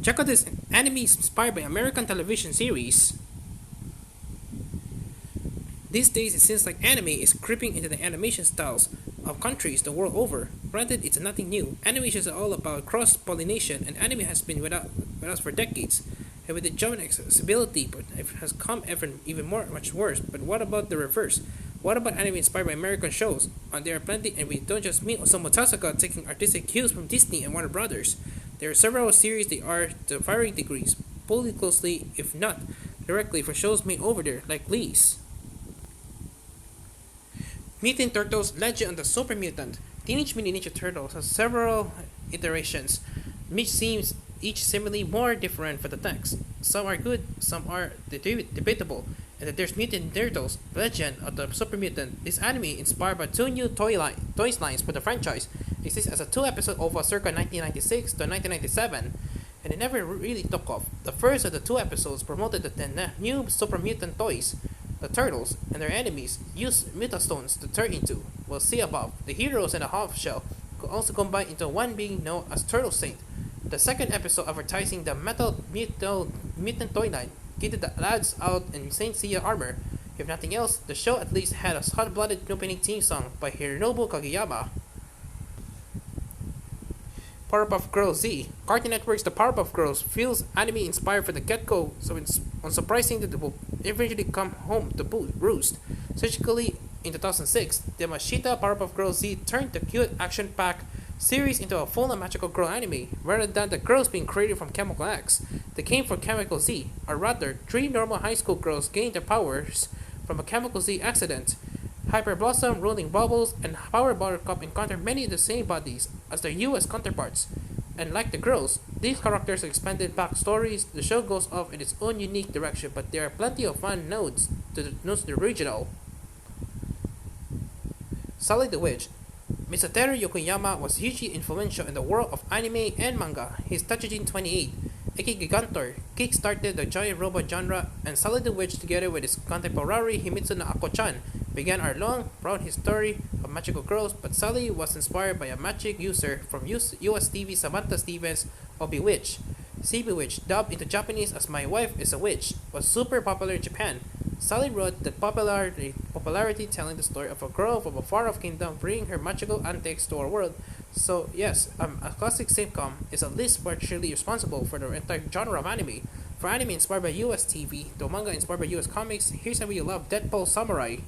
Check out this anime inspired by American television series. These days, it seems like anime is creeping into the animation styles of countries the world over. Granted, it's nothing new. Animation is all about cross pollination, and anime has been with us for decades. And with the jump in accessibility, but it has come even more much worse. But what about the reverse? What about anime inspired by American shows? There are plenty, and we don't just meet Osamu Tezuka taking artistic cues from Disney and Warner Brothers. There are several series that are to varying degrees, pulled closely, if not directly, for shows made over there, like Lee's. Mutant Turtles Legend of the Super Mutant. Teenage Mutant Ninja Turtles has several iterations, each seemingly more different for the text. Some are good, some are debatable. And that there's Mutant Turtles Legend of the Super Mutant. This anime, inspired by two new toys lines for the franchise, exists as a two-episode OVA circa 1996 to 1997, and it never really took off. The first of the two episodes promoted the new Super Mutant toys. The turtles and their enemies use mutastones to turn into. We'll see above. The heroes and the half shell could also combine into one being known as Turtle Saint. The second episode advertising the mutant toy line kitted the lads out in Saint Seiya armor. If nothing else, the show at least had a hot-blooded opening theme song by Hironobu Kageyama. Powerpuff Girls Z. Cartoon Network's The Powerpuff Girls feels anime inspired from the get-go, so it's unsurprising that it will eventually come home to roost. Surgically, in 2006, the Mashita Powerpuff Girls Z turned the cute action-packed series into a full-on magical girl anime, rather than the girls being created from Chemical X. They came from Chemical Z, or rather, three normal high school girls gained their powers from a Chemical Z accident. Hyper Blossom, Rolling Bubbles, and Power Buttercup encounter many of the same bodies as their US counterparts. And like the girls, these characters have expanded backstories. The show goes off in its own unique direction, but there are plenty of fun notes to the original. Sally the Witch. Misateru Yokoyama was hugely influential in the world of anime and manga. His Tatsujin 28, Gigantor, kick-started the giant robot genre, and Sally the Witch, together with his contemporary Himitsu no Ako-chan, began our long, proud history of magical girls. But Sally was inspired by a magic user from US TV Samantha Stevens of Bewitch. See Bewitch, dubbed into Japanese as My Wife is a Witch, was super popular in Japan. Sally wrote that popularity telling the story of a girl from a far-off kingdom bringing her magical antics to our world. So yes, a classic sitcom is at least partially responsible for the entire genre of anime. For anime inspired by US TV, to manga inspired by US comics, here's how we love Deadpool Samurai.